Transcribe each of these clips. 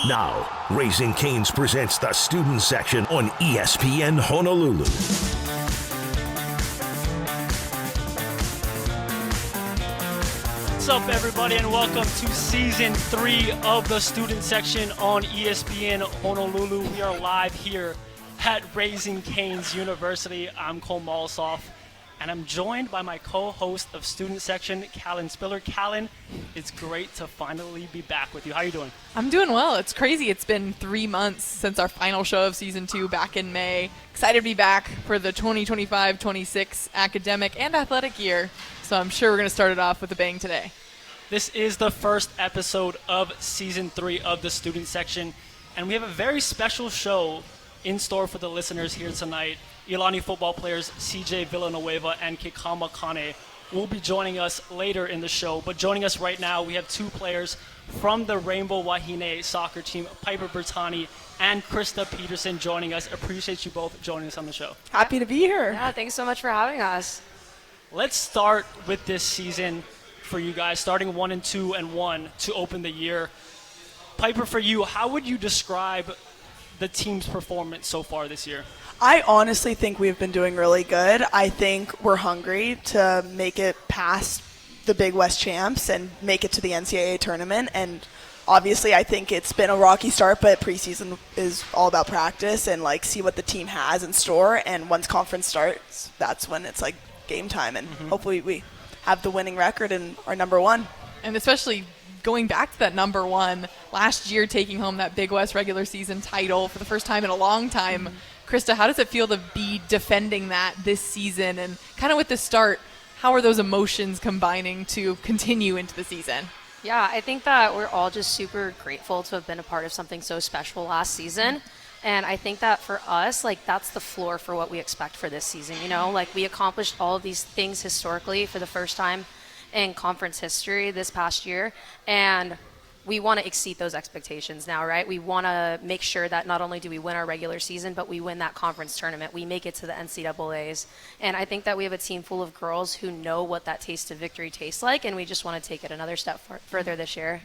Now, Raising Cane's presents the student section on ESPN Honolulu. What's up, everybody, and welcome to Season 3 of the student section on ESPN Honolulu. We are live here at Raising Cane's University. I'm Cole Malsoff, and I'm joined by my co-host of student section, Callan Spiller. Callan, it's great to finally be back with you. How are you doing? I'm doing well. It's crazy. It's been 3 months since our final show of Season 2 back in May. Excited to be back for the 2025-26 academic and athletic year. So I'm sure we're going to start it off with a bang today. This is the first episode of Season 3 of the student section, and we have a very special show in store for the listeners here tonight. Iolani Football players CJ Villanueva and Kekama Kane will be joining us later in the show, but joining us right now, we have two players from the Rainbow Wahine soccer team, Piper Bertani and Krista Peterson, joining us. Appreciate you both joining us on the show. Happy to be here. Yeah, thanks so much for having us. Let's start with this season for you guys, starting 1-2-1 to open the year. Piper, for you, how would you describe the team's performance so far this year? I honestly think we've been doing really good. I think we're hungry to make it past the Big West champs and make it to the NCAA tournament. And obviously, I think it's been a rocky start, but preseason is all about practice and see what the team has in store. And once conference starts, that's when it's game time. And hopefully we have the winning record and are number one. And especially going back to that number one, last year taking home that Big West regular season title for the first time in a long time. Krista, how does it feel to be defending that this season? And kind of with the start, how are those emotions combining to continue into the season? Yeah, I think that we're all just super grateful to have been a part of something so special last season. And I think that for us, that's the floor for what we expect for this season. We accomplished all of these things historically for the first time in conference history this past year. And we want to exceed those expectations now, right? We want to make sure that not only do we win our regular season, but we win that conference tournament. We make it to the NCAAs. And I think that we have a team full of girls who know what that taste of victory tastes like, and we just want to take it another step further this year.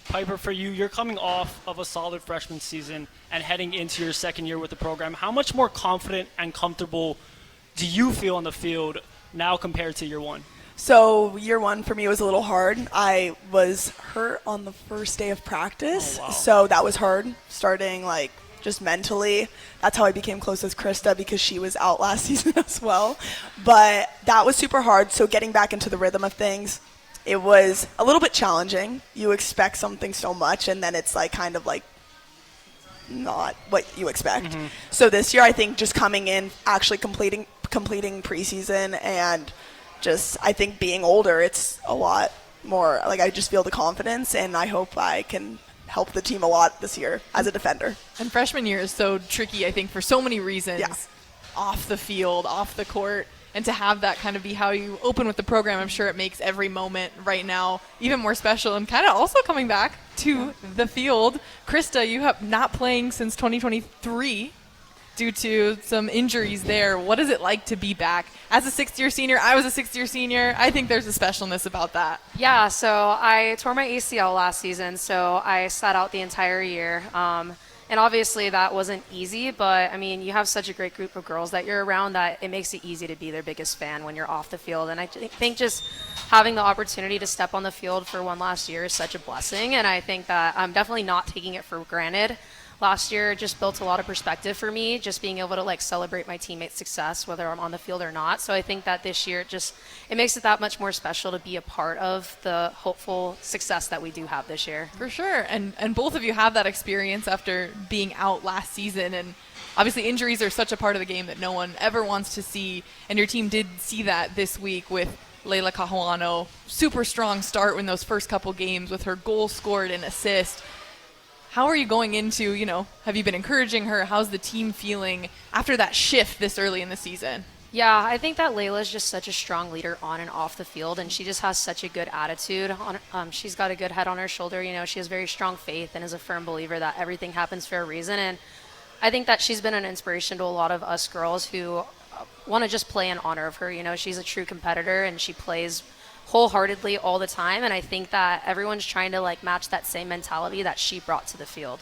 Piper, for you, you're coming off of a solid freshman season and heading into your second year with the program. How much more confident and comfortable do you feel on the field now compared to year one? So year one for me was a little hard. I was hurt on the first day of practice. Oh, wow. So that was hard, starting just mentally. That's how I became close with Krista, because she was out last season as well. But that was super hard. So getting back into the rhythm of things, it was a little bit challenging. You expect something so much, and then it's not what you expect. So this year, I think just coming in, actually completing preseason, and I think being older, it's a lot more, I just feel the confidence, and I hope I can help the team a lot this year as a defender. And freshman year is so tricky, I think, for so many reasons. Yeah. Off the field, off the court, and to have that kind of be how you open with the program, I'm sure it makes every moment right now even more special. And kind of also coming back to the field, Krista, you have not playing since 2023 due to some injuries there. What is it like to be back? As a sixth-year senior, I was a sixth-year senior. I think there's a specialness about that. Yeah, so I tore my ACL last season, so I sat out the entire year. And obviously that wasn't easy, but you have such a great group of girls that you're around that it makes it easy to be their biggest fan when you're off the field. And I think just having the opportunity to step on the field for one last year is such a blessing. And I think that I'm definitely not taking it for granted. Last year just built a lot of perspective for me, just being able to celebrate my teammates' success, whether I'm on the field or not. So I think that this year it makes it that much more special to be a part of the hopeful success that we do have this year. For sure. And both of you have that experience after being out last season. And obviously injuries are such a part of the game that no one ever wants to see. And your team did see that this week with Leila Kahuano. Super strong start in those first couple games with her goal scored and assist. How are you going into, have you been encouraging her? How's the team feeling after that shift this early in the season? Yeah, I think that Layla's just such a strong leader on and off the field, and she just has such a good attitude. She's got a good head on her shoulder. She has very strong faith and is a firm believer that everything happens for a reason. And I think that she's been an inspiration to a lot of us girls who want to just play in honor of her. She's a true competitor, and she plays wholeheartedly all the time, and I think that everyone's trying to match that same mentality that she brought to the field.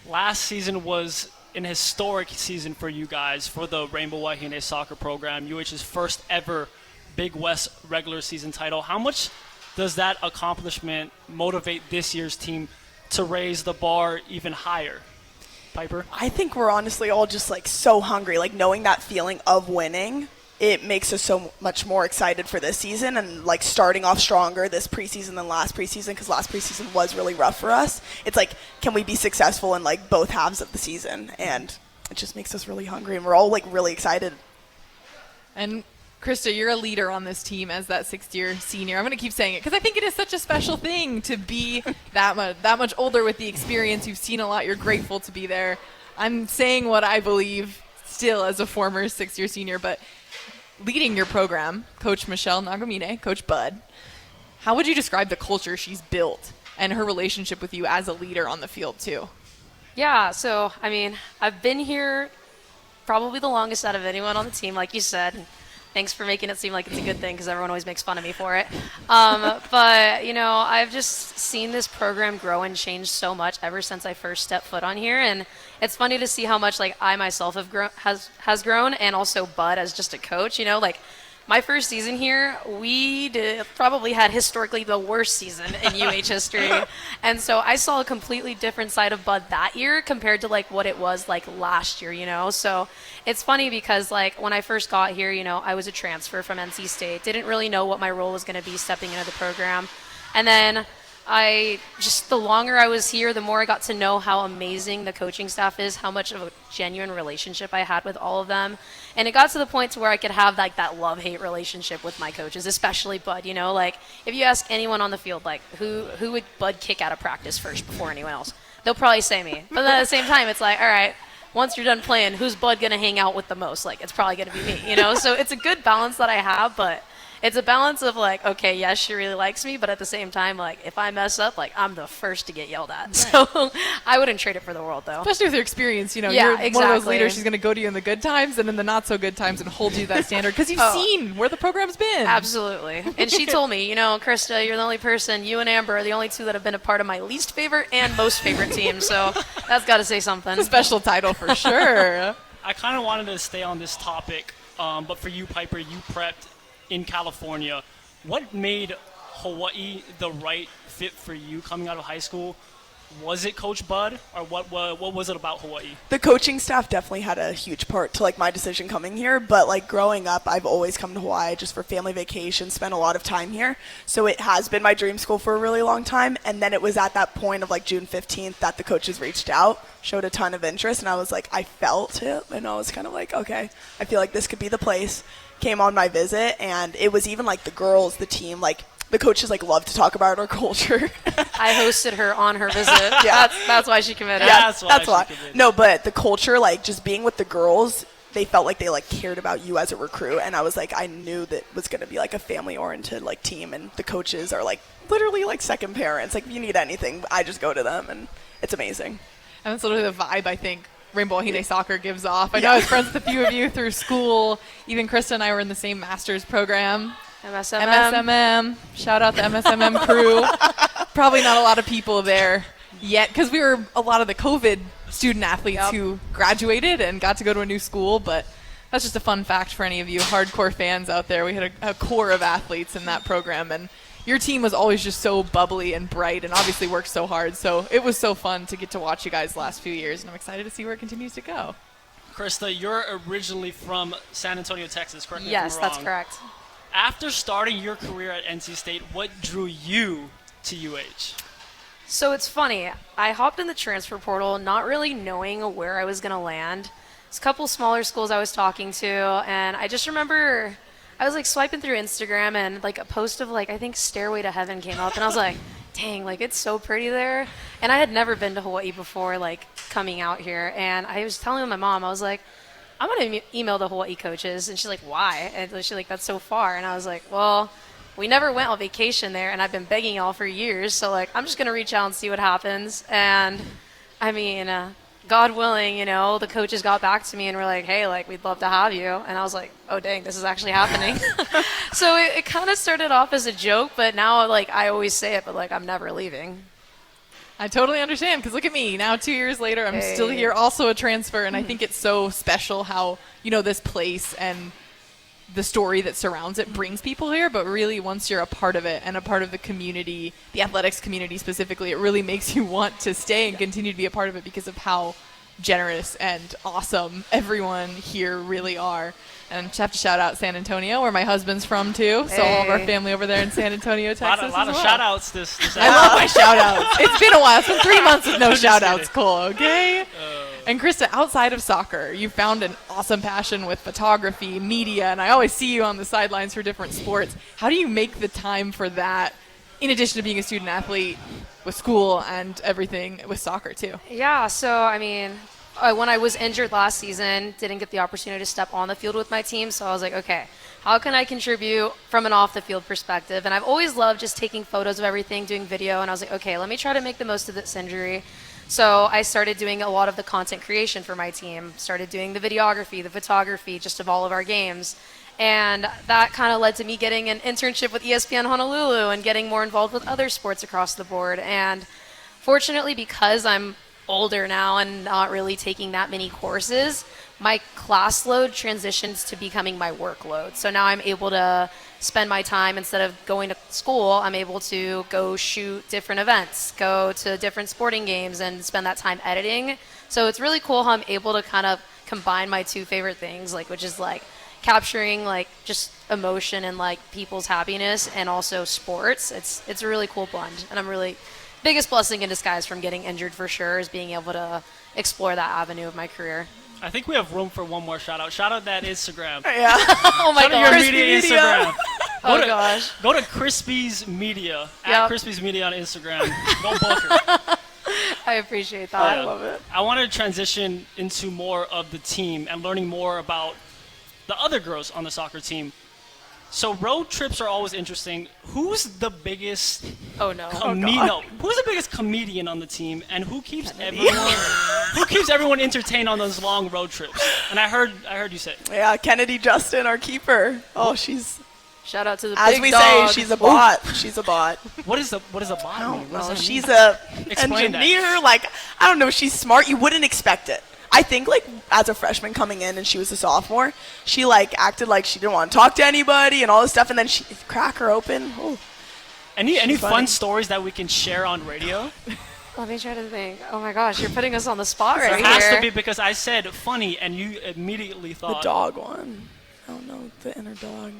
last season was an historic season for you guys, for the Rainbow Wahine soccer program, UH's first ever Big West regular season title. How much does that accomplishment motivate this year's team to raise the bar even higher? Piper? I think we're honestly all just like so hungry, like knowing that feeling of winning. It makes us so much more excited for this season and like starting off stronger this preseason than last preseason, because last preseason was really rough for us. It's like, can we be successful in like both halves of the season? And it just makes us really hungry, and we're all like really excited. And Krista, you're a leader on this team as that sixth-year senior. I'm going to keep saying it because I think it is such a special thing to be that much older with the experience. You've seen a lot. You're grateful to be there. I'm saying what I believe still as a former sixth-year senior, but leading your program, Coach Michelle Nagamine, Coach Bud, how would you describe the culture she's built and her relationship with you as a leader on the field too? Yeah, so, I mean, I've been here probably the longest out of anyone on the team, like you said. Thanks for making it seem like it's a good thing, because everyone always makes fun of me for it. But, you know, I've just seen this program grow and change so much ever since I first stepped foot on here. And it's funny to see how much, like, I myself have has grown, and also Bud as just a coach. You know, like, my first season here, we probably had historically the worst season in UH history. And so I saw a completely different side of Bud that year compared to, like, what it was, like, last year, you know? So it's funny because, like, when I first got here, you know, I was a transfer from NC State. Didn't really know what my role was going to be stepping into the program. And then the longer I was here, the more I got to know how amazing the coaching staff is, how much of a genuine relationship I had with all of them. And it got to the point to where I could have like that love-hate relationship with my coaches, especially Bud. You know, like if you ask anyone on the field, like who would Bud kick out of practice first before anyone else, they'll probably say me. But then at the same time, it's like, all right, once you're done playing, who's Bud going to hang out with the most? Like, it's probably going to be me, you know? So it's a good balance that I have, but it's a balance of like, okay, yes, she really likes me, but at the same time, like, if I mess up, like, I'm the first to get yelled at. Right. So I wouldn't trade it for the world, though. Especially with your experience, you know, yeah, you're exactly. one of those leaders. She's going to go to you in the good times and in the not so good times and hold you to that standard because you've seen where the program's been. Absolutely. And she told me, you know, Krista, you're the only person, you and Amber are the only two that have been a part of my least favorite and most favorite team. So that's got to say something. It's a special title for sure. I kind of wanted to stay on this topic, but for you, Piper, you prepped in California. What made Hawaii the right fit for you coming out of high school? Was it Coach Bud, or what was it about Hawaii? The coaching staff definitely had a huge part to like my decision coming here, but like growing up, I've always come to Hawaii just for family vacation, spent a lot of time here. So it has been my dream school for a really long time. And then it was at that point of like June 15th that the coaches reached out, showed a ton of interest, and I was like, I felt it, and I was kind of like, okay, I feel like this could be the place. Came on my visit, and it was even like the girls, the team, like the coaches like love to talk about our culture. I hosted her on her visit. Yeah, that's why she committed. Yeah, that's why. No, but the culture, like just being with the girls, they felt like they like cared about you as a recruit, and I was like, I knew that was going to be like a family-oriented like team, and the coaches are like literally like second parents. Like if you need anything, I just go to them, and it's amazing. And that's literally the vibe I think Rainbow Wahine Soccer gives off. I know I was friends with a few of you through school. Even Krista and I were in the same master's program. MSMM. Shout out the MSMM crew. Probably not a lot of people there yet because we were a lot of the COVID student athletes who graduated and got to go to a new school. But that's just a fun fact for any of you hardcore fans out there. We had a core of athletes in that program, and your team was always just so bubbly and bright and obviously worked so hard. So it was so fun to get to watch you guys the last few years, and I'm excited to see where it continues to go. Krista, you're originally from San Antonio, Texas, correct me if I'm wrong. Yes, that's correct. After starting your career at NC State, what drew you to UH? So it's funny. I hopped in the transfer portal not really knowing where I was going to land. There's a couple smaller schools I was talking to, and I just remember I was like swiping through Instagram, and like a post of like I think Stairway to Heaven came up, and I was like, dang, like it's so pretty there. And I had never been to Hawaii before, like coming out here, and I was telling my mom, I was like, I'm gonna email the Hawaii coaches, and she's like, why? And she's like, that's so far. And I was like, well, we never went on vacation there, and I've been begging y'all for years, so like I'm just gonna reach out and see what happens. And I mean, God willing, you know, the coaches got back to me and were like, hey, like, we'd love to have you. And I was like, oh, dang, this is actually happening. So it kind of started off as a joke, but now, like, I always say it, but, like, I'm never leaving. I totally understand, because look at me. Now 2 years later, I'm still here, also a transfer, and I think it's so special how, this place and the story that surrounds it brings people here, but really once you're a part of it and a part of the community, the athletics community specifically, it really makes you want to stay and continue to be a part of it because of how generous and awesome everyone here really are. And I have to shout out San Antonio, where my husband's from too. So all of our family over there in San Antonio, Texas. A lot of shout outs this I love my shout outs. It's been a while. It's been 3 months with no shout outs, Cole, okay? And Krista, outside of soccer, you found an awesome passion with photography, media, and I always see you on the sidelines for different sports. How do you make the time for that, in addition to being a student athlete with school and everything with soccer too? Yeah, so I mean, when I was injured last season, didn't get the opportunity to step on the field with my team, so I was like, okay, how can I contribute from an off-the-field perspective? And I've always loved just taking photos of everything, doing video, and I was like, okay, let me try to make the most of this injury. So I started doing a lot of the content creation for my team, started doing the videography, the photography, just of all of our games. And that kind of led to me getting an internship with ESPN Honolulu and getting more involved with other sports across the board. And fortunately, because I'm older now and not really taking that many courses, my class load transitions to becoming my workload. So now I'm able to spend my time, instead of going to school, I'm able to go shoot different events, go to different sporting games, and spend that time editing. So it's really cool how I'm able to kind of combine my two favorite things, which is capturing just emotion and people's happiness, and also sports. It's a really cool blend, and I'm really biggest blessing in disguise from getting injured for sure is being able to explore that avenue of my career. I think we have room for one more shout out. Shout out that Instagram. Yeah. Oh my Shout out gosh. your media Instagram. Gosh. Go to Crispy's Media. Yep. At Crispy's Media on Instagram. Go book her. I appreciate that. I love it. I want to transition into more of the team and learning more about the other girls on the soccer team. So road trips are always interesting. Who's the biggest Oh no. Who's the biggest comedian on the team, and who keeps everyone entertained on those long road trips? And I heard you say. Yeah, Kennedy Justin, our keeper. Oh, she's, Shout out to the as big we dog. say, she's a bot. She's a bot. What is a bot mean? What does No, that she's mean? a Explain that. engineer. I don't know. She's smart. You wouldn't expect it. I think as a freshman coming in and she was a sophomore, she acted like she didn't want to talk to anybody and all this stuff, and then she crack her open. Oh. Any fun funny. stories that we can share on radio? Let me try to think. Oh my gosh, you're putting us on the spot It right has here. to be, because I said funny and you immediately The thought dog one. I don't know, the inner dog.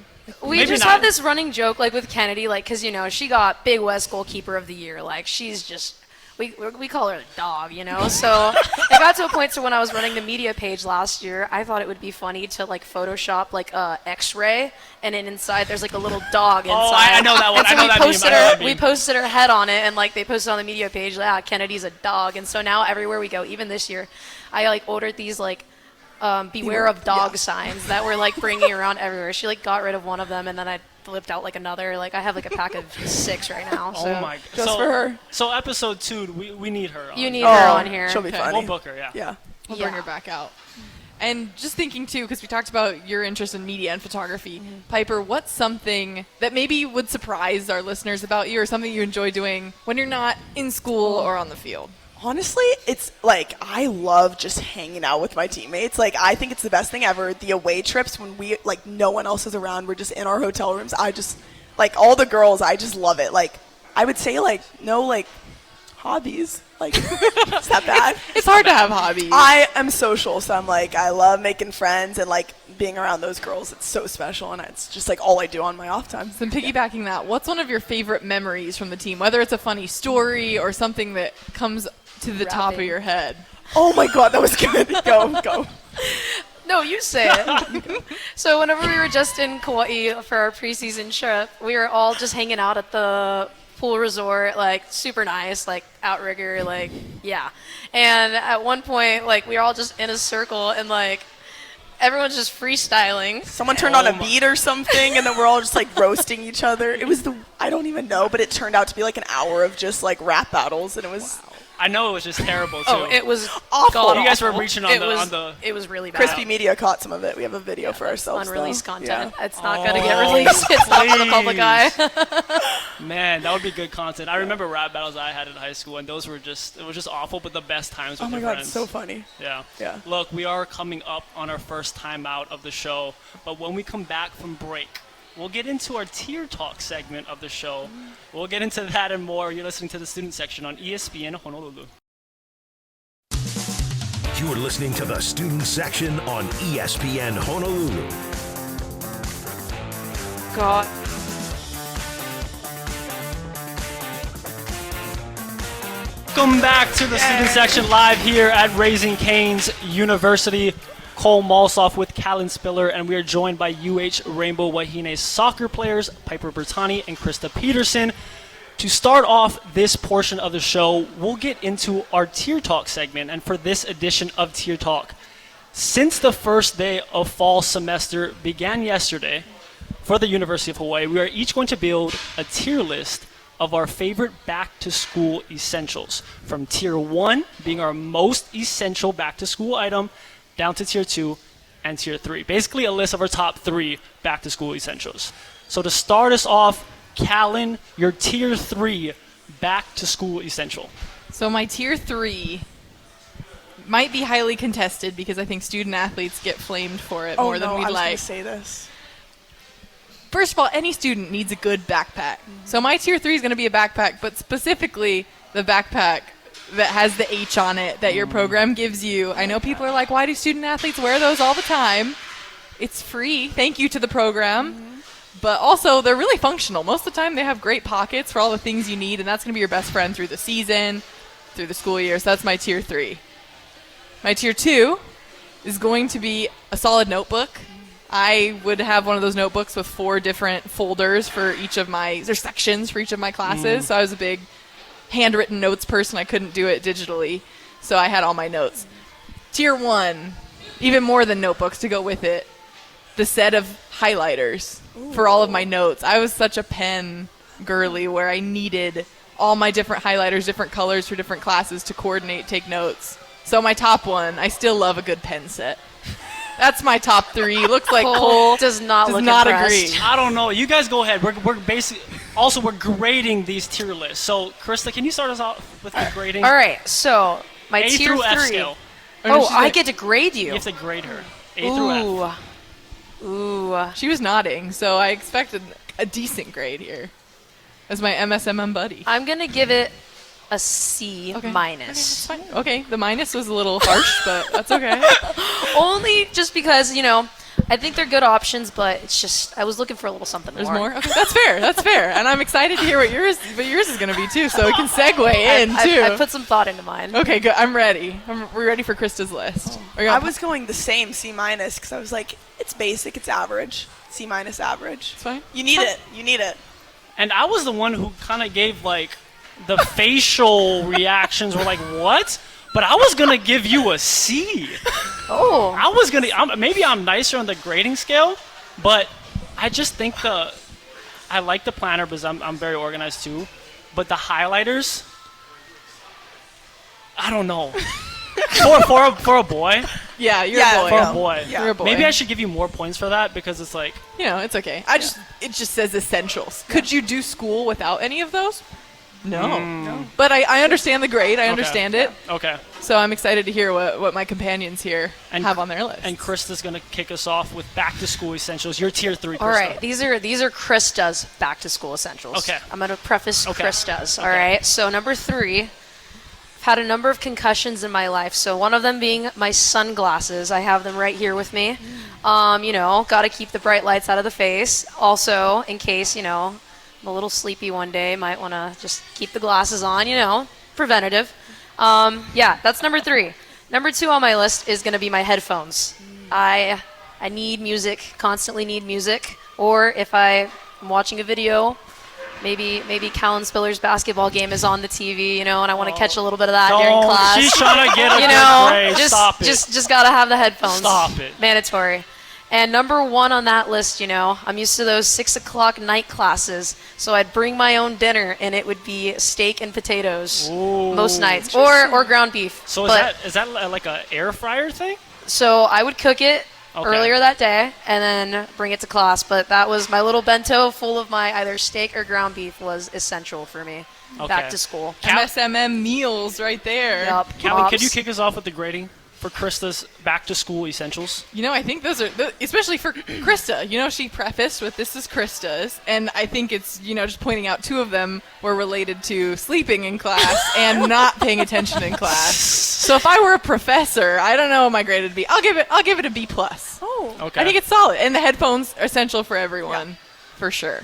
We Maybe just not. have this running joke with Kennedy, because she got Big West goalkeeper of the year. She's just we call her the dog, So it got to a point to when I was running the media page last year, I thought it would be funny to Photoshop a X-ray, and then inside there's a little dog inside. Oh, I know that one. And so I know that meme. I know that meme. we posted her head on it, and they posted on the media page, Kennedy's a dog. And so now everywhere we go, even this year, I ordered these beware of dog signs that were bringing around everywhere. She got rid of one of them, and then I flipped out another. I have a pack of 6 right now. So. Oh my god. Just for her. So episode 2, we need her on. You need her on here. She'll be Okay. funny. We'll book her, yeah. Yeah. We'll bring her back out. And just thinking too, because we talked about your interest in media and photography, Piper, what's something that maybe would surprise our listeners about you, or something you enjoy doing when you're not in school or on the field? Honestly, it's I love just hanging out with my teammates. I think it's the best thing ever. The away trips when we no one else is around, we're just in our hotel rooms. I just all the girls, I just love it. I would say no hobbies. Is that bad? It's hard to have hobbies. I am social, so I'm I love making friends and being around those girls. It's so special, and it's just all I do on my off time. So piggybacking that, what's one of your favorite memories from the team? Whether it's a funny story or something that comes to the top of your head. Oh my god, that was good. Go. No, you say it. So whenever we were just in Kauai for our preseason trip, we were all just hanging out at the pool resort, super nice, outrigger, yeah. And at one point, we were all just in a circle, and everyone's just freestyling. Someone turned on a beat or something, and then we're all just roasting each other. It was I don't even know, but it turned out to be an hour of just rap battles, and it was I know it was just terrible too. Oh, it was Awful. god You guys were awful. reaching on it the- was, on the- It was really bad. Crispy Media caught some of it. We have a video for ourselves. Unreleased though. content. Yeah. It's not going to get released. It's not for the public eye. Man, that would be good content. I remember rap battles I had in high school, and those were it was just awful, but the best times with Oh my your god, friends. it's so funny. Yeah. Yeah. Look, we are coming up on our first time out of the show, but when we come back from break, we'll get into our tier talk segment of the show. We'll get into that and more. You're listening to the student section on ESPN Honolulu. You're listening to the student section on ESPN Honolulu. God. Welcome back to the student section live here at Raising Cane's University. Cole Malsoff with Callan Spiller, and we are joined by UH Rainbow Wahine's soccer players, Piper Bertani and Krista Peterson. To start off this portion of the show, we'll get into our Tier Talk segment, and for this edition of Tier Talk, since the first day of fall semester began yesterday for the University of Hawaii, we are each going to build a tier list of our favorite back-to-school essentials, from Tier 1 being our most essential back-to-school item, down to Tier 2 and Tier 3. Basically a list of our top 3 back-to-school essentials. So to start us off, Callan, your Tier 3 back-to-school essential. So my tier 3 might be highly contested because I think student athletes get flamed for it more than we'd I was like. gonna say this. First of all, any student needs a good backpack. So my tier 3 is going to be a backpack, but specifically the backpack that has the H on it that your program gives you. I know people are like, why do student athletes wear those all the time? It's free. Thank you to the program. But also, they're really functional. Most of the time, they have great pockets for all the things you need, and that's going to be your best friend through the season, through the school year. So that's my tier 3. My tier 2 is going to be a solid notebook. I would have one of those notebooks with 4 different folders for each of my, there's sections for each of my classes. So I was a big handwritten notes person. I couldn't do it digitally. So I had all my notes. Tier 1, even more than notebooks to go with it, the set of highlighters for all of my notes. I was such a pen girly where I needed all my different highlighters, different colors for different classes to coordinate, take notes. So my top one, I still love a good pen set. That's my top 3. Looks like Cole does not look not impressed. agree. I don't know. You guys go ahead. We're basically also we're grading these tier lists. So Krista, can you start us off with the grading? All right, so my A tier through 3. F scale. Oh, I get to grade you. You have to grade her. A through F. Ooh. She was nodding, so I expected a decent grade here as my MSMM buddy. I'm going to give it a C Okay. minus. Okay, that's fine. Okay, the minus was a little harsh, but that's okay. Only just because, I think they're good options, but it's just, I was looking for a little something There's more? Okay, that's fair. That's fair. And I'm excited to hear what yours is going to be, too, so we can segue in, too. I put some thought into mine. Okay, good. I'm ready. We're ready for Krista's list. I was going the same C minus because I was like, it's basic, it's average. C minus average. It's fine. You need it. You need it. And I was the one who kind of gave the facial reactions were like, what? But I was going to give you a C. Oh. I was going to, maybe I'm nicer on the grading scale, but I just think I like the planner because I'm very organized too. But the highlighters, I don't know. for a boy, Yeah, you're Yeah, a boy. for Yeah. a boy. Yeah. You're a boy. Maybe I should give you more points for that because it's like, It's okay. It just says essentials. Could you do school without any of those? No. But I understand the grade. I understand it. okay. So I'm excited to hear what my companions here have on their list. And Krista's going to kick us off with back to school essentials. You're tier 3, Krista. All right, these are Krista's back to school essentials. Okay. I'm going to preface Krista's. Okay. All right. So number 3, I've had a number of concussions in my life. So one of them being my sunglasses. I have them right here with me. Got to keep the bright lights out of the face. Also, in case I'm a little sleepy one day, might want to just keep the glasses on. Preventative. That's number 3. Number 2 on my list is going to be my headphones. I need music, constantly need music. Or if I'm watching a video, maybe Callan Spiller's basketball game is on the TV, and I want to catch a little bit of that during class. She's trying to get a good grade. Just, Stop it. Just got to have the headphones. Stop it. Mandatory. And number 1 on that list, I'm used to those 6 o'clock night classes. So I'd bring my own dinner, and it would be steak and potatoes most nights, or ground beef. So is that like an air fryer thing? So I would cook it earlier that day and then bring it to class. But that was my little bento full of my either steak or ground beef was essential for me back to school. MSMM meals right there. Yep. Callie, could you kick us off with the grading for Krista's back-to-school essentials? I think those are, especially for Krista, she prefaced with this is Krista's, and I think it's, just pointing out 2 of them were related to sleeping in class and not paying attention in class. So if I were a professor, I don't know what my grade would be. I'll give it a B+. Oh, okay. I think it's solid, and the headphones are essential for everyone, for sure.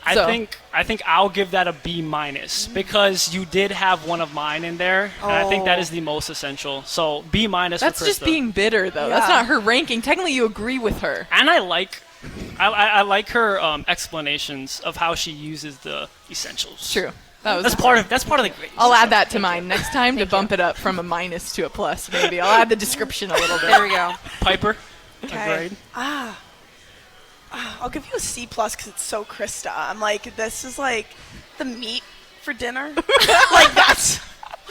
I think I'll give that a B- because you did have one of mine in there, and I think that is the most essential. So B- for Krista. That's just being bitter, though. Yeah. That's not her ranking. Technically, you agree with her. And I like her explanations of how she uses the essentials. True. That's part of the grade. I'll add that to mine next time to bump it up from a minus to a plus. Maybe I'll add the description a little bit. There we go. Piper, a okay. grade. I'll give you a C+ because it's so Krista. I'm like, this is like the meat for dinner. Like that's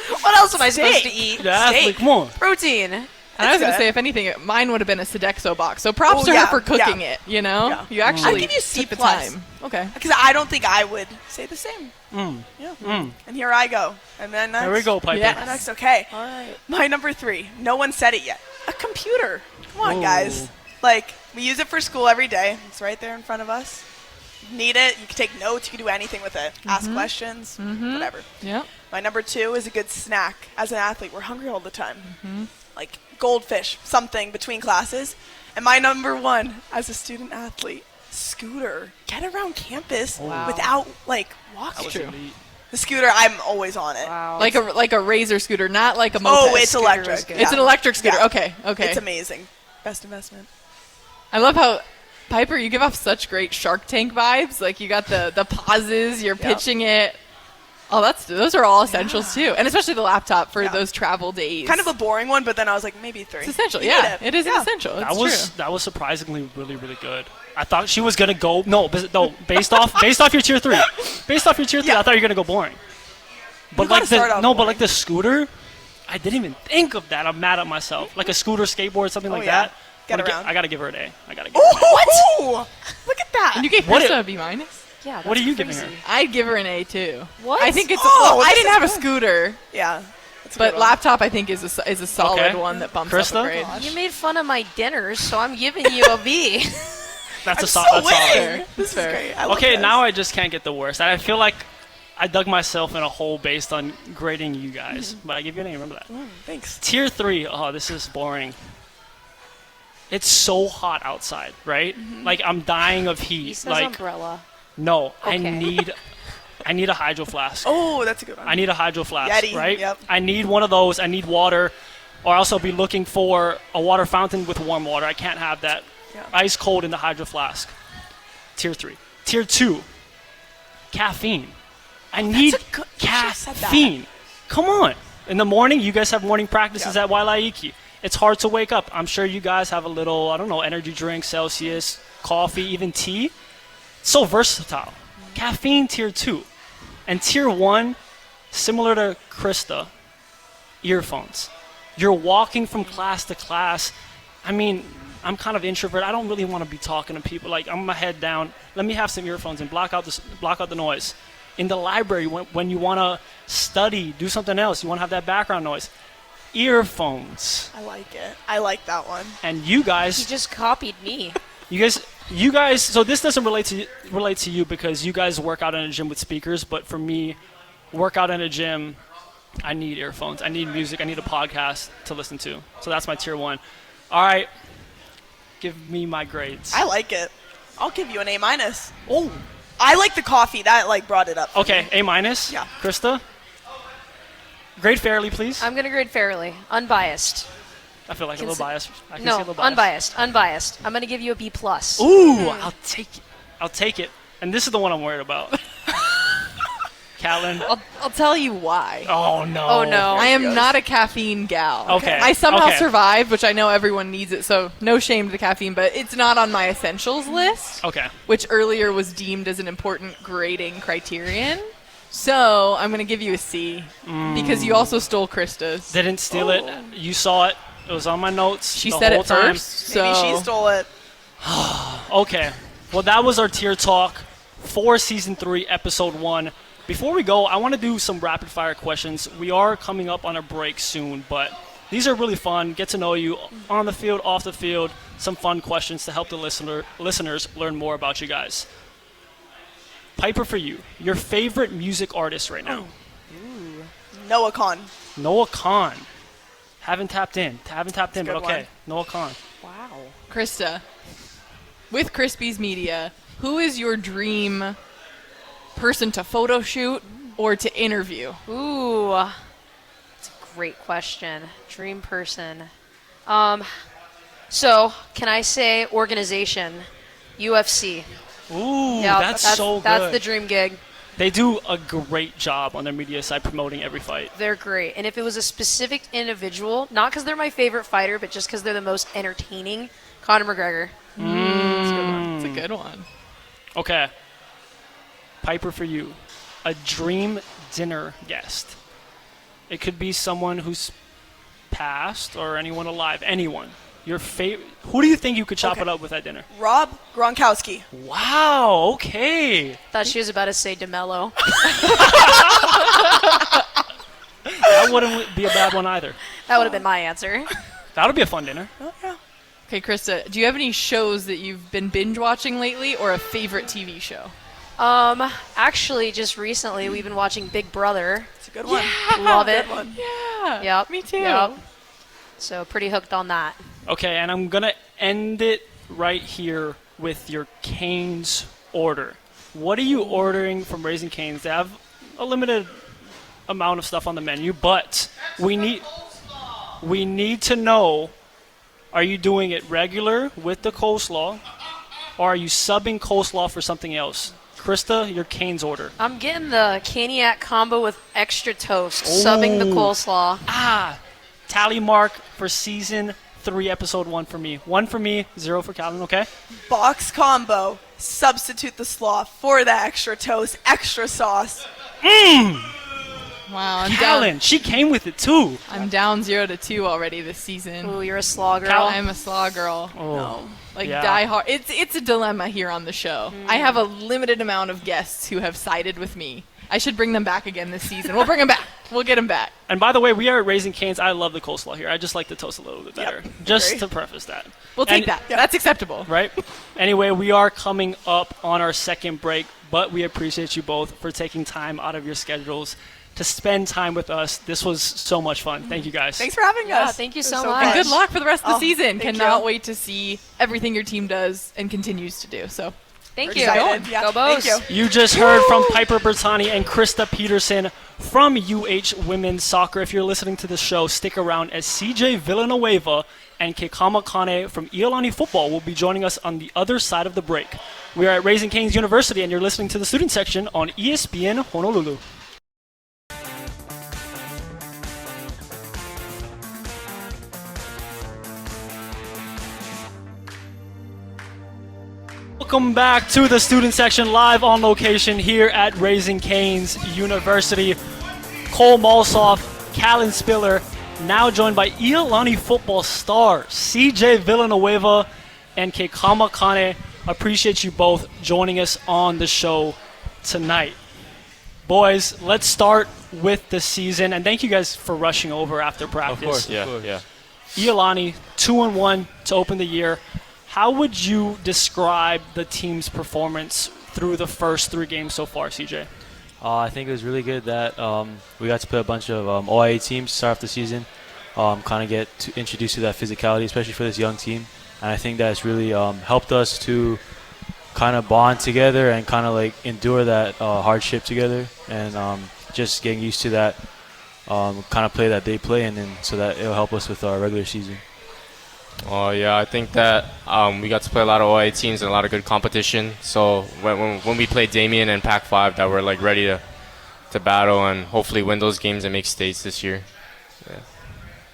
What else am I supposed to eat? Yeah, Steak. come on. Protein. And I was going to say, if anything, mine would have been a Sodexo box. So props to her for cooking it, Yeah. You actually I'll give you a C+. took the time. Okay. Because I don't think I would say the same. Yeah. And here I go. And then next. There we go, Piper. Yeah. And next, okay. All right. My number 3. No one said it yet. A computer. Come on, guys. Like, we use it for school every day. It's right there in front of us. Need it. You can take notes. You can do anything with it. Ask questions. Whatever. Yeah. My number 2 is a good snack. As an athlete, we're hungry all the time. Like goldfish, something between classes. And my number 1 as a student athlete, scooter. Get around campus without walking. True. The scooter, I'm always on it. Wow. Like a Razor scooter, not like a moped. Oh, it's electric. good. It's an electric scooter. Yeah. Okay. It's amazing. Best investment. I love how Piper, you give off such great Shark Tank vibes. Like you got the pauses, you're pitching it. Oh, those are all essentials too, and especially the laptop for those travel days. Kind of a boring one, but then I was like, maybe 3. It's essential. You Yeah, need it is an essential. That was surprisingly really, really good. I thought she was gonna go based off your tier 3. Based off your tier 3, I thought you were gonna go boring. But like the scooter, I didn't even think of that. I'm mad at myself. Like a scooter, skateboard, something like that. Get around. I gotta give her an A. What? Look at that. And you gave Krista a B-. Yeah, that's What are you crazy. giving her? I'd give her an A too. What? I think it's. Oh, I this didn't is have a good. scooter, Yeah. That's a but good one. laptop I think is a solid Okay. one that bumps up Krista? a grade. You made fun of my dinners, so I'm giving you a B. That's I'm a so solid. winning. That's This is fair. great. I love Okay, this. now I just can't get the worst. I feel like I dug myself in a hole based on grading you guys, but I give you an A. Remember that. Thanks. Tier 3. Oh, this is boring. It's so hot outside, right? Like I'm dying of heat. He says like umbrella. no, Okay. I need a hydro flask. Oh, that's a good one. I need a hydro flask, Yeti, right? yep. I need one of those. I need water, or else I'll be looking for a water fountain with warm water. I can't have that Yeah. ice cold in the hydro flask. Tier 3. Tier 2. Caffeine. I need you should've said that. caffeine. Come on. In the morning, you guys have morning practices at Wailaiki. It's hard to wake up. I'm sure you guys have a little, I don't know, energy drink, Celsius, coffee, even tea. So versatile. Caffeine, tier 2. And tier 1, similar to Krista, earphones. You're walking from class to class. I mean, I'm kind of introvert. I don't really want to be talking to people. Like, I'm my head down. Let me have some earphones and block out the noise. In the library, when you want to study, do something else, you want to have that background noise. Earphones. I like it. I like that one. And you He guys, just copied me. you guys. So this doesn't relate to you because you guys work out in a gym with speakers. But for me, work out in a gym, I need earphones. I need music. I need a podcast to listen to. So that's my tier 1. All right, give me my grades. I like it. I'll give you an A-. Oh, I like the coffee. That brought it up. for Okay, me. A-. Yeah. Krista, grade fairly, please. I'm going to grade fairly. Unbiased. I feel like a little biased. I can see a No, little bias. unbiased. Unbiased. I'm going to give you a B+. Ooh, I'll take it. And this is the one I'm worried about. Callan? I'll tell you why. Oh, no. Oh, no. I am not a caffeine gal. Okay. I somehow Okay. survived, which I know everyone needs it, so no shame to the caffeine, but it's not on my essentials list, Okay. which earlier was deemed as an important grading criterion. So I'm going to give you a C because you also stole Krista's. Didn't steal it. You saw it. It was on my notes. She the said whole it time. first, so Maybe she stole it. Okay. Well, that was our tier talk for Season 3, Episode 1. Before we go, I want to do some rapid-fire questions. We are coming up on a break soon, but these are really fun. Get to know you on the field, off the field. Some fun questions to help the listeners learn more about you guys. Piper, for you, your favorite music artist right now? Noah Khan. Noah Khan. Haven't tapped in, but good okay. one. Noah Khan. wow. Krista, with Crispy's Media, who is your dream person to photo shoot or to interview? Ooh, that's a great question. Dream person. So can I say organization? UFC. Ooh, Yeah, that's so good. That's the dream gig. They do a great job on their media side promoting every fight. They're great. And if it was a specific individual, not because they're my favorite fighter, but just because they're the most entertaining, Conor McGregor. It's a good one. Okay. Piper, for you, a dream dinner guest. It could be someone who's passed or anyone alive. Anyone. Your favorite. Who do you think you could chop Okay. it up with at dinner? Rob Gronkowski. Wow. Okay. Thought she was about to say DeMello. That wouldn't be a bad one either. That would have been my answer. That would be a fun dinner. Oh, yeah. Okay, Krista, do you have any shows that you've been binge watching lately or a favorite TV show? Actually, just recently, we've been watching Big Brother. It's a good one. Love it. Good one. Yeah. Yep. Me too. Yep. So pretty hooked on that. Okay, and I'm going to end it right here with your Cane's order. What are you ordering from Raising Cane's? They have a limited amount of stuff on the menu, but we need to know, are you doing it regular with the coleslaw, or are you subbing coleslaw for something else? Krista, your Cane's order. I'm getting the Caniac combo with extra toast, subbing the coleslaw. Tally mark for Season 3, Episode 1 for me. 1 for me, 0 for Calvin, okay? Box combo. Substitute the slaw for the extra toast, extra sauce. Wow, Callan, she came with it too. I'm down 0-2 already this season. Ooh, you're a slaw girl. I'm a slaw girl. Oh. Like Yeah. die hard. It's a dilemma here on the show. I have a limited amount of guests who have sided with me. I should bring them back again this season. We'll bring them back. We'll get them back. And by the way, we are at Raising Cane's. I love the coleslaw here. I just like the toast a little bit better. Just Agree. to preface that. We'll take And- that. That's acceptable. Right? Anyway, we are coming up on our second break, but we appreciate you both for taking time out of your schedules to spend time with us. This was so much fun. Thank you guys. Thanks for having Yeah, us. thank you It was so fun. much. And good luck for the rest of the Oh, season. thank Cannot you. wait to see everything your team does and continues to do. So Thank We're you. excited. Yeah, Go thank Bows. you. You just heard from Piper Bertani and Krista Peterson from UH Women's Soccer. If you're listening to the show, stick around as CJ Villanueva and Kekama Kane from Iolani Football will be joining us on the other side of the break. We are at Raising Cane's University, and you're listening to the student section on ESPN Honolulu. Welcome back to the student section, live on location here at Raising Cane's University. Cole Malsoff, Callan Spiller, now joined by Iolani Football star CJ Villanueva and Kekama Kane. Appreciate you both joining us on the show tonight. Boys, let's start with the season, and thank you guys for rushing over after practice. Of course, yeah. Iolani, 2-1 to open the year. How would you describe the team's performance through the first 3 games so far, CJ? I think it was really good that we got to play a bunch of OIA teams to start off the season, kind of get introduced to that physicality, especially for this young team. And I think that's really helped us to kind of bond together and kind of like endure that hardship together and just getting used to that kind of play that they play, and then so that it'll help us with our regular season. Yeah, I think that we got to play a lot of OIA teams and a lot of good competition. So when we played Damien and Pac-5, that we're like ready to battle and hopefully win those games and make states this year. Yeah.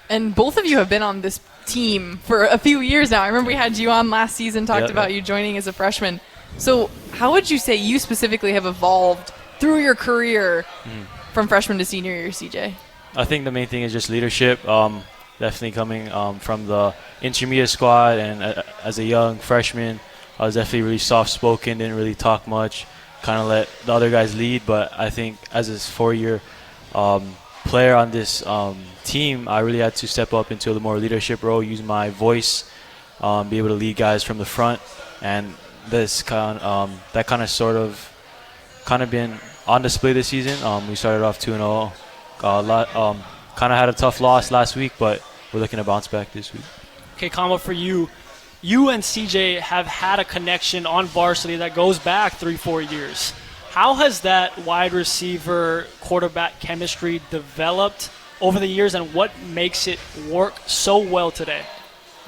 And both of you have been on this team for a few years now. I remember we had you on last season, talked about you joining as a freshman. So how would you say you specifically have evolved through your career from freshman to senior year, CJ? I think the main thing is just leadership. Definitely coming from the intermediate squad, and as a young freshman, I was definitely really soft-spoken, didn't really talk much, kind of let the other guys lead. But I think as a 4-year player on this team, I really had to step up into a more leadership role, use my voice, be able to lead guys from the front, and this kind of been on display this season. We started off 2-0. Kind of had a tough loss last week, but we're looking to bounce back this week. Kekama, for you and CJ have had a connection on varsity that goes back 3-4 years. How has that wide receiver quarterback chemistry developed over the years, and what makes it work so well today?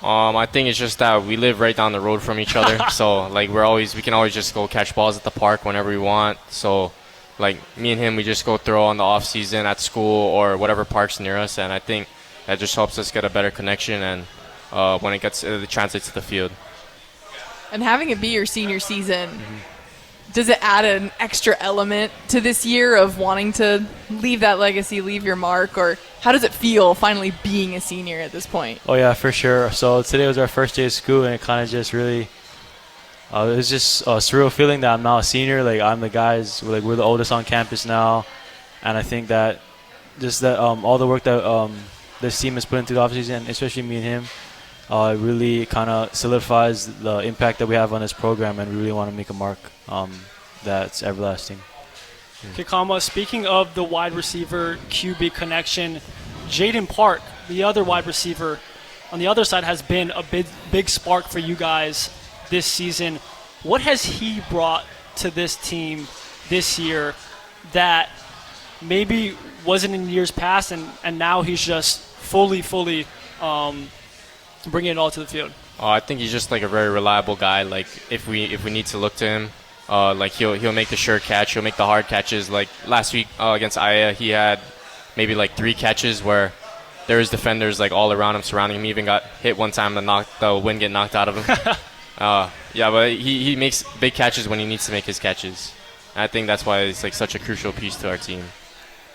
I think it's just that we live right down the road from each other, so like we can always just go catch balls at the park whenever we want. So like me and him, we just go throw on the off season at school or whatever parks near us, and I think that just helps us get a better connection, and when it translates to the field. And having it be your senior season, does it add an extra element to this year of wanting to leave that legacy, leave your mark, or how does it feel finally being a senior at this point? Oh yeah, for sure. So today was our first day of school, and it kind of just really it was just a surreal feeling that I'm now a senior. Like I'm the guys, we're the oldest on campus now, and I think that just that all the work that this team has put into the offseason, especially me and him, really kind of solidifies the impact that we have on this program, and we really want to make a mark that's everlasting. Kekama, speaking of the wide receiver QB connection, Jaden Park, the other wide receiver on the other side, has been a big spark for you guys this season. What has he brought to this team this year that maybe wasn't in years past, and now he's just fully bringing it all to the field? I think he's just like a very reliable guy. Like if we need to look to him, like he'll make the sure catch, he'll make the hard catches. Like last week against Aya, he had maybe like 3 catches where there was defenders like all around him, surrounding him. He even got hit one time and the wind get knocked out of him. But he makes big catches when he needs to make his catches. And I think that's why it's like such a crucial piece to our team.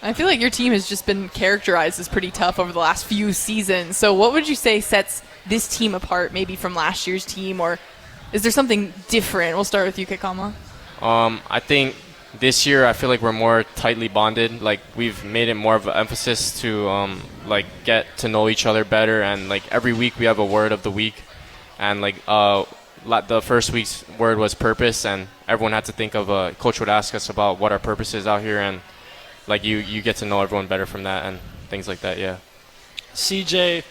I feel like your team has just been characterized as pretty tough over the last few seasons. So what would you say sets this team apart maybe from last year's team, or is there something different? We'll start with you, Kekama. I think this year I feel like we're more tightly bonded. Like we've made it more of an emphasis to like get to know each other better, and like every week we have a word of the week, and like the first week's word was purpose, and everyone had to think of coach would ask us about what our purpose is out here, and like you get to know everyone better from that and things like that. Yeah. CJ,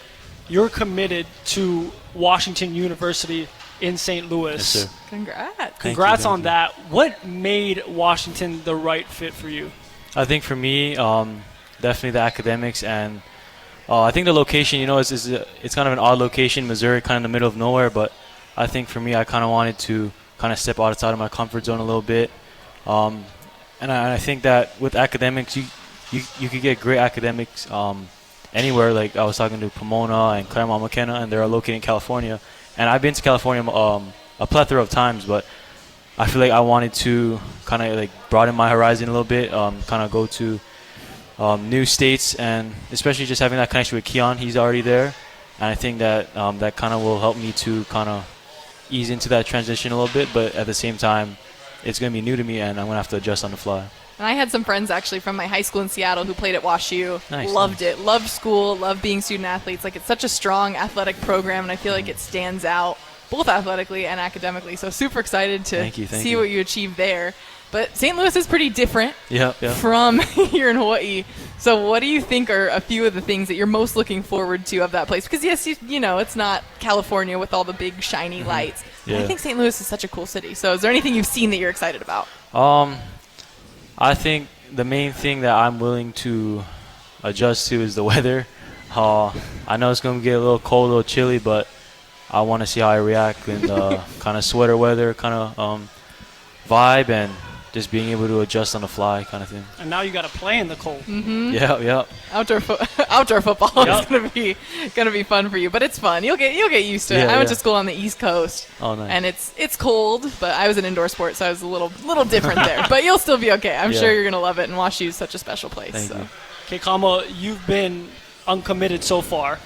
you're committed to Washington University in St. Louis. Yes, sir. Congrats. Congrats on that. What made Washington the right fit for you? I think for me, definitely the academics, and I think the location, it's kind of an odd location, Missouri, kind of in the middle of nowhere, but I think for me, I kind of wanted to kind of step outside of my comfort zone a little bit. And I think that with academics, you could get great academics anywhere. Like I was talking to Pomona and Claremont McKenna, and they're located in California. And I've been to California a plethora of times, but I feel like I wanted to kind of like broaden my horizon a little bit, kind of go to new states, and especially just having that connection with Keon. He's already there, and I think that that kind of will help me to kind of ease into that transition a little bit. But at the same time, it's going to be new to me, and I'm going to have to adjust on the fly. And I had some friends actually from my high school in Seattle who played at WashU. Nice. Loved it. Loved school. Loved being student athletes. Like it's such a strong athletic program, and I feel like it stands out both athletically and academically. So super excited to see what you achieved there. But St. Louis is pretty different from here in Hawaii. So what do you think are a few of the things that you're most looking forward to of that place? Because yes, it's not California with all the big shiny lights. But I think St. Louis is such a cool city. So is there anything you've seen that you're excited about? I think the main thing that I'm willing to adjust to is the weather. I know it's going to get a little cold, a little chilly, but I want to see how I react in the kind of sweater weather kind of vibe. And just being able to adjust on the fly kind of thing. And now you got to play in the cold. Yeah. Outdoor football is gonna be fun for you, but it's fun. You'll get used to it. I went to school on the East Coast, and it's cold, but I was an indoor sport, so I was a little different there. But you'll still be okay. I'm sure you're gonna love it, and WashU is such a special place. Thank you. Kekama, you've been uncommitted so far.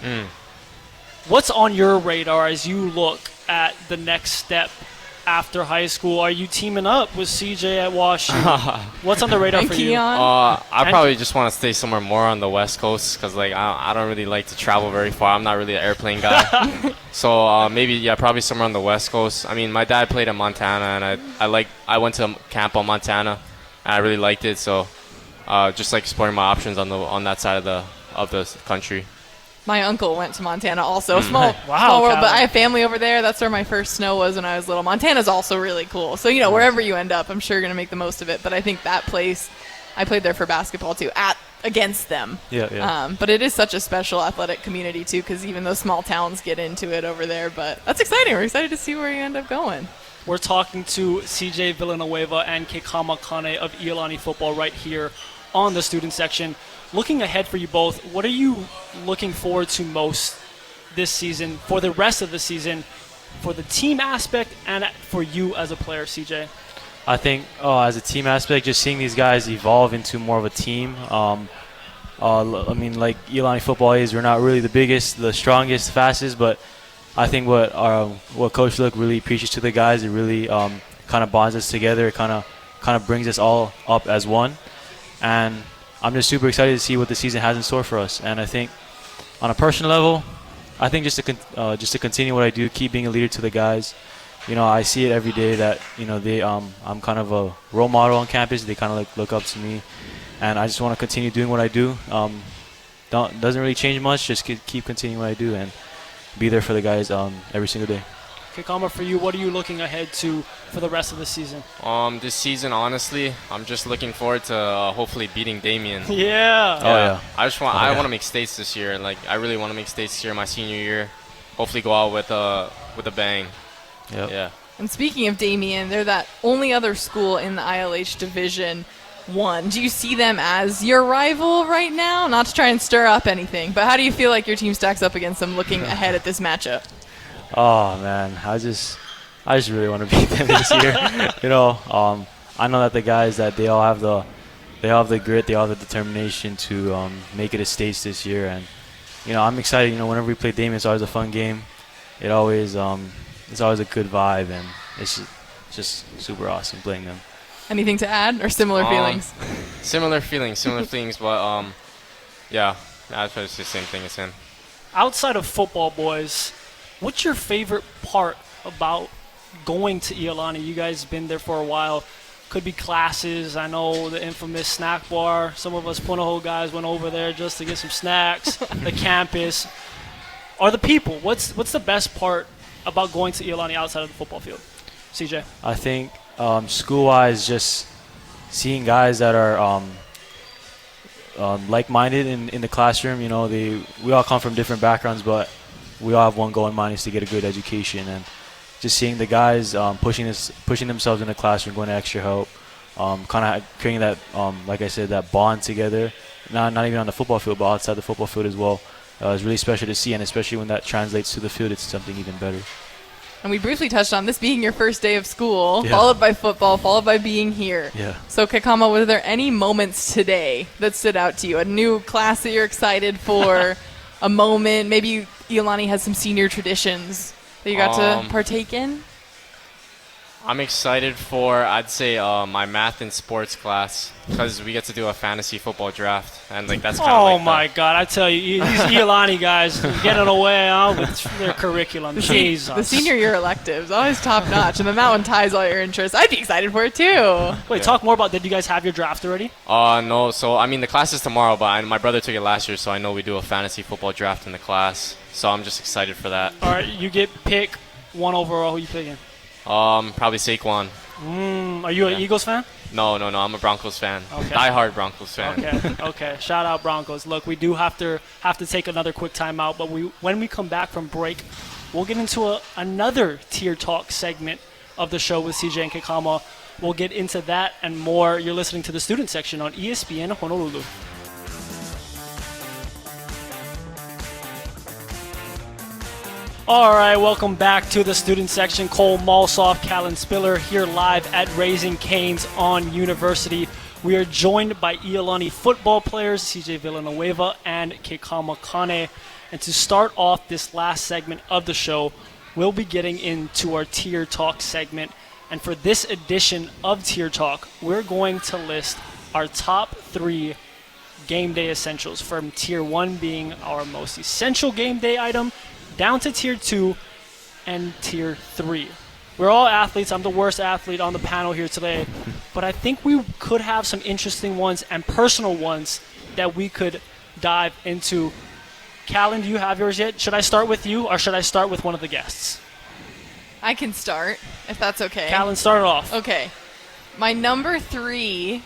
What's on your radar as you look at the next step after high school? Are you teaming up with CJ at WashU? What's on the radar for you? I probably just want to stay somewhere more on the West Coast because like I don't really like to travel very far. I'm not really an airplane guy. So probably somewhere on the West Coast. I mean, my dad played in Montana, and I went to camp on Montana, and I really liked it. So just like exploring my options on that side of the country. My uncle went to Montana also. Small world, but I have family over there. That's where my first snow was when I was little. Montana's also really cool. So, wherever you end up, I'm sure you're going to make the most of it. But I think that place, I played there for basketball too, against them. Yeah. But it is such a special athletic community too, because even those small towns get into it over there. But that's exciting. We're excited to see where you end up going. We're talking to CJ Villanueva and Kekama Kane of Iolani Football right here on the student section. Looking ahead for you both, what are you looking forward to most this season, for the rest of the season, for the team aspect and for you as a player, CJ? I think as a team aspect, just seeing these guys evolve into more of a team. I mean, like Iolani Football is, we're not really the biggest, the strongest, fastest, but I think what Coach Luke really preaches to the guys, it really kind of bonds us together. It kind of brings us all up as one. And I'm just super excited to see what the season has in store for us. And I think on a personal level, I think just to continue what I do, keep being a leader to the guys. I see it every day that I'm kind of a role model on campus. They kind of like look up to me, and I just want to continue doing what I do. Doesn't really change much. Just keep continuing what I do and be there for the guys every single day. Kekama, for you, what are you looking ahead to for the rest of the season? This season, honestly, I'm just looking forward to hopefully beating Damien. Yeah. I want to make states this year. Like, I really want to make states this year, my senior year. Hopefully go out with a bang. Yep. Yeah. And speaking of Damien, they're that only other school in the ILH Division 1. Do you see them as your rival right now? Not to try and stir up anything, but how do you feel like your team stacks up against them looking ahead at this matchup? Oh man, I just really want to beat them this year. I know that the guys that they all have the grit, they all have the determination to make it a stage this year, and I'm excited. Whenever we play Damien, it's always a fun game. It's always a good vibe, and it's just super awesome playing them. Anything to add or similar feelings? Similar feelings, but yeah, I'd probably say the same thing as him. Outside of football, boys, what's your favorite part about going to Iolani? You guys been there for a while. Could be classes. I know the infamous snack bar. Some of us Punahou guys went over there just to get some snacks. The campus. Or the people. What's the best part about going to Iolani outside of the football field? CJ? I think school-wise, just seeing guys that are like-minded in the classroom. We all come from different backgrounds, but we all have one goal in mind, is to get a good education. And just seeing the guys pushing themselves in the classroom, going to extra help, kind of creating that, like I said, that bond together, not even on the football field, but outside the football field as well, is really special to see. And especially when that translates to the field, it's something even better. And we briefly touched on this being your first day of school, followed by football, followed by being here. Yeah. So, Kekama, were there any moments today that stood out to you? A new class that you're excited for, a moment, maybe Iolani has some senior traditions that you got to partake in? I'm excited for, I'd say, my math and sports class, because we get to do a fantasy football draft, and like that's kind of Oh my God! I tell you, these Iolani guys getting away with their curriculum. Jesus. The senior year electives, always top notch, and then that one ties all your interests. I'd be excited for it too. Wait, talk more about. Did you guys have your draft already? No. So I mean, the class is tomorrow, but my brother took it last year, so I know we do a fantasy football draft in the class. So I'm just excited for that. All right, you get pick one overall. Who you picking? Probably Saquon. Are you an Eagles fan? No. I'm a Broncos fan. Okay. Die-hard Broncos fan. Okay. Shout out Broncos. Look, we do have to take another quick timeout, but when we come back from break, we'll get into another tier talk segment of the show with CJ and Kekama. We'll get into that and more. You're listening to the student section on ESPN Honolulu. All right, welcome back to the student section. Cole Malsoff, Callan Spiller here live at Raising Cane's on University. We are joined by Iolani Football players CJ Villanueva and Kekama Kane. And to start off this last segment of the show, we'll be getting into our Tier Talk segment. And for this edition of Tier Talk, we're going to list our top 3 game day essentials, from Tier 1 being our most essential game day item, down to Tier 2 and Tier 3. We're all athletes. I'm the worst athlete on the panel here today. But I think we could have some interesting ones and personal ones that we could dive into. Callan, do you have yours yet? Should I start with you, or should I start with one of the guests? I can start, if that's okay. Callan, start it off. Okay. My number 3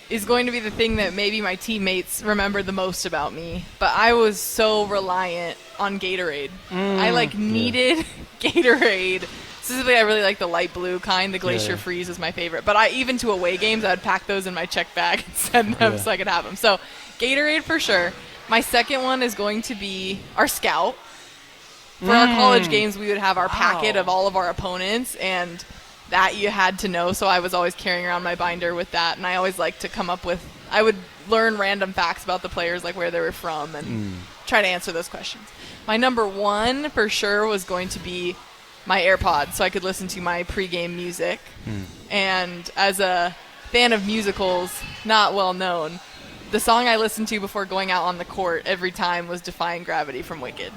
is going to be the thing that maybe my teammates remember the most about me, but I was so reliant on Gatorade. I needed Gatorade. Specifically, I really like the light blue kind. The Glacier Freeze is my favorite. But even to away games, I'd pack those in my check bag and send them so I could have them. So Gatorade for sure. My second one is going to be our Scout. For our college games, we would have our packet of all of our opponents, and that you had to know, so I was always carrying around my binder with that, and I always liked to come up with, I would learn random facts about the players, like where they were from, and try to answer those questions. My number 1 for sure was going to be my AirPods, so I could listen to my pregame music. And as a fan of musicals, not well known, the song I listened to before going out on the court every time was Defying Gravity from Wicked.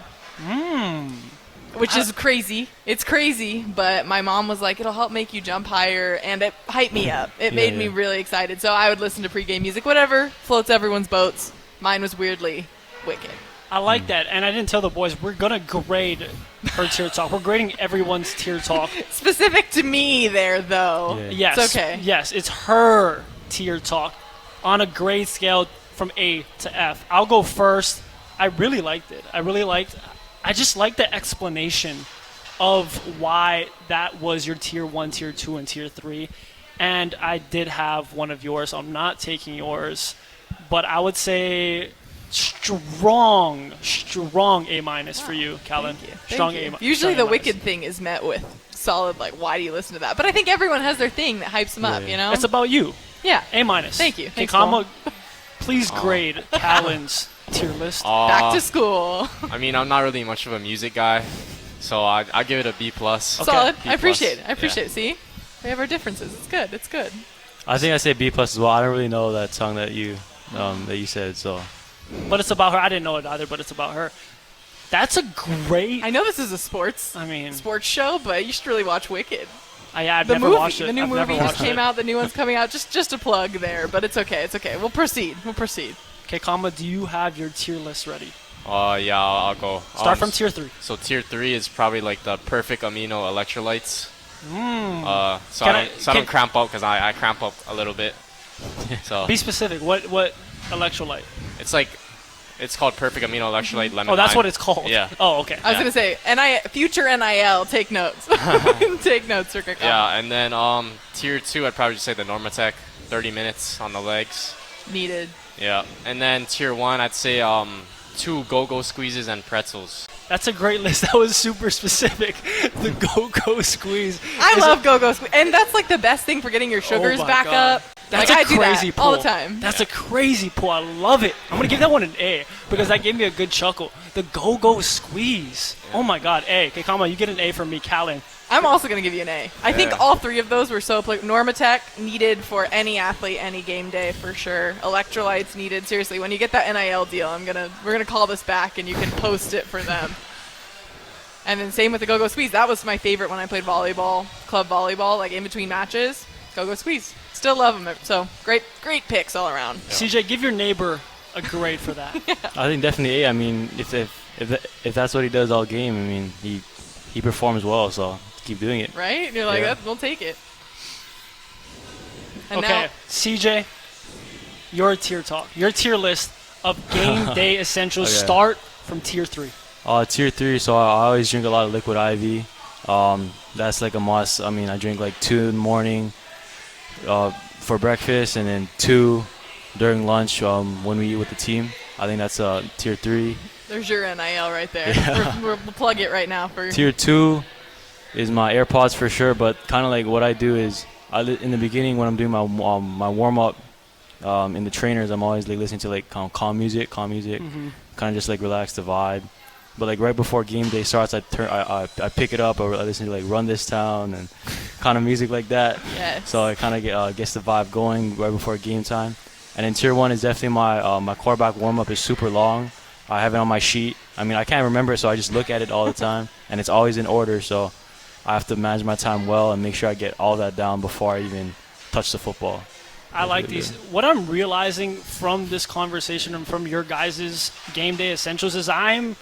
Which is crazy. It's crazy, but my mom was like, it'll help make you jump higher, and it hyped me up. It made me really excited. So I would listen to pregame music, whatever floats everyone's boats. Mine was weirdly Wicked. I like that, and I didn't tell the boys, we're going to grade her Tier Talk. We're grading everyone's Tier Talk. Specific to me there, though. Yes. It's okay. Yes, it's her Tier Talk on a grade scale from A to F. I'll go first. I really liked it. I just like the explanation of why that was your Tier 1, Tier 2, and Tier 3. And I did have one of yours. I'm not taking yours. But I would say strong A- for you, Callan. Strong A-. Usually the Wicked thing is met with solid, like, why do you listen to that? But I think everyone has their thing that hypes them up, you know? It's about you. Yeah. A-. Thank you. Thanks, Kekama, please grade Callan's tier list. Back to school. I mean, I'm not really much of a music guy, so I'll give it a B+. Solid. B+. I appreciate it. See? We have our differences. It's good. I think I say B+ as well. I don't really know that song that you said, so. But it's about her. I didn't know it either, but it's about her. That's a great... I know this is a sports show, but you should really watch Wicked. I've never watched it. The new movie just came out. The new one's coming out. Just a plug there, but it's okay. We'll proceed. Kekama, do you have your tier list ready? Yeah, I'll go. Start from Tier 3. So Tier 3 is probably like the perfect amino electrolytes. So I don't cramp up, because I cramp up a little bit. So be specific. What electrolyte? It's called Perfect Amino Electrolyte Lemon. Oh, that's Lime. what it's called. Yeah. Oh, okay. I was gonna say future NIL. Take notes. Take notes, Rick. Yeah, and then Tier 2, I'd probably just say the Normatec, 30 minutes on the legs. Needed. Yeah, and then Tier 1, I'd say 2 go-go squeezes and pretzels. That's a great list. That was super specific. The go-go squeeze. I love go-go squeeze, and that's like the best thing for getting your sugars back up. That's like, a crazy pull. All the time. That's a crazy pull. I love it. I'm going to give that one an A because that gave me a good chuckle. The go-go squeeze. Yeah. Oh, my God. A. Kekama, you get an A from me. Callan. I'm also going to give you an A. I think all 3 of those were so applicable. Normatec needed for any athlete, any game day for sure. Electrolytes needed. Seriously, when you get that NIL deal, we're gonna call this back and you can post it for them. And then same with the go-go squeeze. That was my favorite when I played volleyball, club volleyball, like in between matches. Go-go squeeze. Still love them. So great picks all around. Yeah. CJ, give your neighbor a grade for that. I think definitely A. I mean, if that's what he does all game, I mean, he performs well, so keep doing it. Right? You're like, we'll take it. And okay, now, CJ, your tier talk. Your tier list of game day essentials start from Tier 3. Tier 3, so I always drink a lot of liquid IV. That's like a must. I mean, I drink like 2 in the morning, for breakfast, and then 2 during lunch when we eat with the team. I think that's tier 3. There's your NIL right there. Yeah. We'll plug it right now for Tier 2 is my AirPods for sure, but kind of like what I do is in the beginning when I'm doing my warm up in the trainers, I'm always like listening to like calm music, kind of just like relax the vibe. But like right before game day starts, I pick it up, or I listen to like Run This Town and kind of music like that. Yes. So it kind of gets the vibe going right before game time. And then tier 1 is definitely my quarterback warm up is super long. I have it on my sheet. I mean, I can't remember it, so I just look at it all the time, and it's always in order. So I have to manage my time well and make sure I get all that down before I even touch the football. I like these. What I'm realizing from this conversation and from your guys' game day essentials is I'm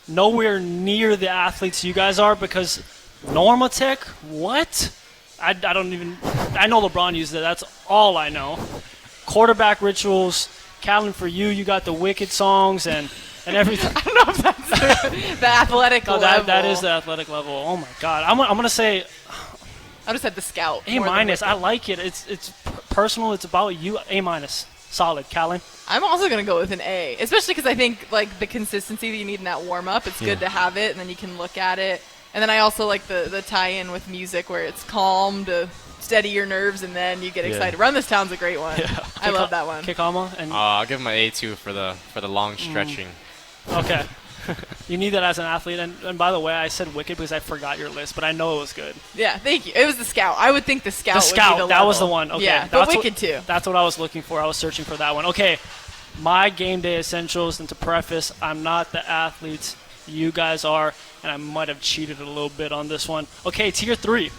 nowhere near the athletes you guys are, because Normatech, what? I don't even – I know LeBron used it. That's all I know. Quarterback rituals, Callan, for you got the Wicked songs and everything. I don't know if that's the athletic level. That is the athletic level. Oh, my God. I'm going to say – I just had the Scout. A-. I like it. It's personal. It's about you. A-. Solid. Callan? I'm also going to go with an A, especially because I think like the consistency that you need in that warm-up, it's good to have it, and then you can look at it. And then I also like the tie-in with music where it's calm to steady your nerves, and then you get excited. Run This Town's a great one. Yeah. I love that one. Kekama? And I'll give him an A2 for the long stretching. Okay. You need that as an athlete. And by the way, I said Wicked because I forgot your list, but I know it was good. Yeah, thank you. It was the Scout. I would think the Scout would be the level. That was the one. Okay. Yeah, but Wicked too. That's what I was looking for. I was searching for that one. Okay. My game day essentials, and to preface, I'm not the athletes you guys are, and I might have cheated a little bit on this one. Okay, tier 3.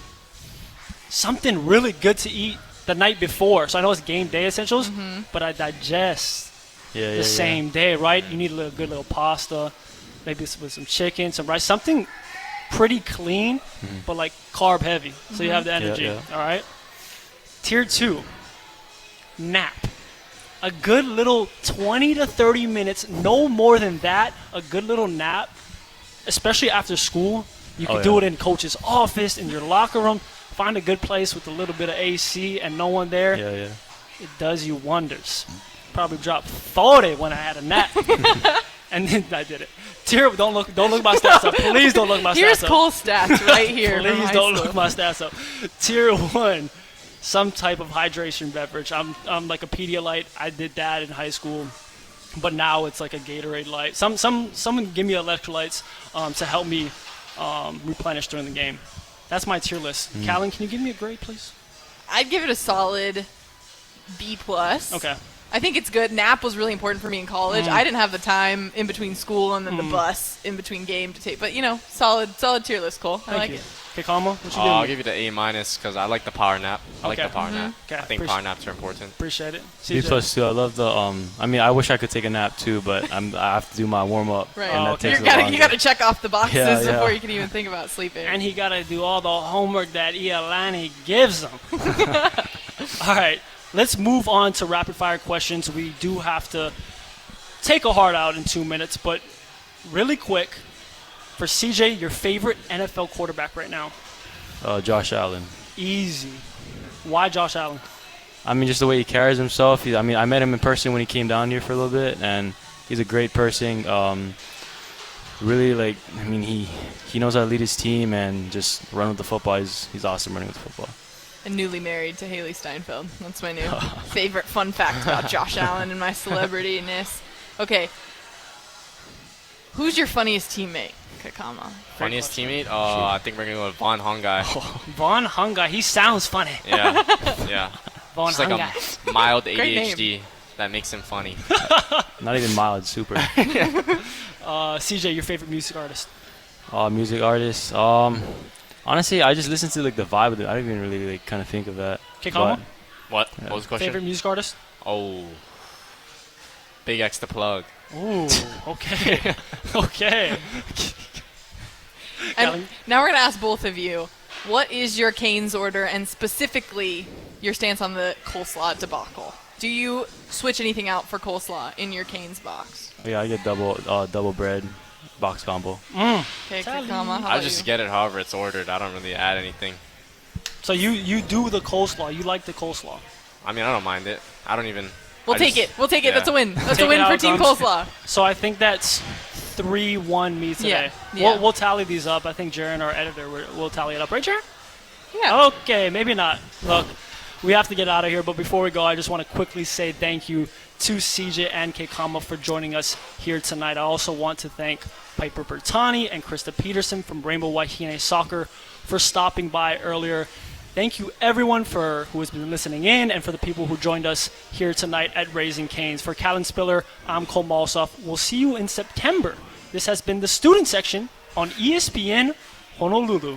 Something really good to eat the night before. So I know it's game day essentials, but I digest the same day, right? You need a good little pasta, maybe with some chicken, some rice, something pretty clean, but like carb heavy, so you have the energy. All right. Tier 2, nap. A good little 20 to 30 minutes, no more than that. A good little nap, especially after school. You can do it in coach's office, in your locker room. Find a good place with a little bit of AC and no one there. It does you wonders. Probably dropped 40 when I had a nap. And then I did it. Don't look my stats up. Please don't look my stats up. Here's Cole's stats right here. Please don't look my stats up. Tier 1, some type of hydration beverage. I'm like a Pedialyte. I did that in high school, but now it's like a Gatorade Light. Someone give me electrolytes to help me replenish during the game. That's my tier list. Callan, can you give me a grade, please? I'd give it a solid B+. Okay. I think it's good. Nap was really important for me in college. I didn't have the time in between school and then the bus in between game to take. But, solid tier list, Cole. I like it. Kekama, what you doing? I'll give you the A- because I like the power nap. I like the power nap. Okay. I think power naps are important. Appreciate it. B+ too. I love the. I wish I could take a nap too, but I have to do my warm up. Right. And that takes You got to check off the boxes Yeah. before you can even think about sleeping. And he got to do all the homework that Iolani gives him. All right. Let's move on to rapid fire questions. We do have to take a heart out in 2 minutes, but really quick, for CJ, your favorite NFL quarterback right now? Josh Allen. Easy. Why Josh Allen? Just the way he carries himself. I met him in person when he came down here for a little bit, and he's a great person. Really, he knows how to lead his team and just run with the football. He's awesome running with the football. And newly married to Haley Steinfeld. That's my new favorite fun fact about Josh Allen and my celebrity-ness. Okay. Who's your funniest teammate, Kekama? Funniest teammate? I think we're going to go with Von Hungai. Von Hungai. He sounds funny. Yeah. Von It's like Hungai. a mild Great ADHD that makes him funny. Not even mild, super. CJ, your favorite music artist? Music artist. Honestly, I just listen to the vibe of it. I don't even really kind of think of that. Kekama? What? What was the question? Favorite music artist? Oh. Big X the plug. Ooh, okay. Okay. And now we're going to ask both of you, what is your Canes order and specifically your stance on the coleslaw debacle? Do you switch anything out for coleslaw in your Canes box? Yeah, I get double bread box combo. Okay, Kekama, how I about just you? get it however it's ordered. I don't really add anything. So you do the coleslaw. You like the coleslaw. I mean, I don't mind it. I don't even. We'll I take just- it. We'll take it. yeah. That's a win. That's Take a win it for out, Team Gums. Coleslaw. So I think that's 3-1 me today. Yeah. We'll tally these up. I think Jaren, our editor, will tally it up. Right, Jaren? Yeah. Okay, maybe not. Look, we have to get out of here, but before we go, I just want to quickly say thank you to CJ and Kekama for joining us here tonight. I also want to thank Piper Bertani and Krista Peterson from Rainbow Wahine Soccer for stopping by earlier. Thank you, everyone, who has been listening in, and for the people who joined us here tonight at Raising Canes. For Callan Spiller, I'm Cole Malsoff. We'll see you in September. This has been the Student Section on ESPN Honolulu.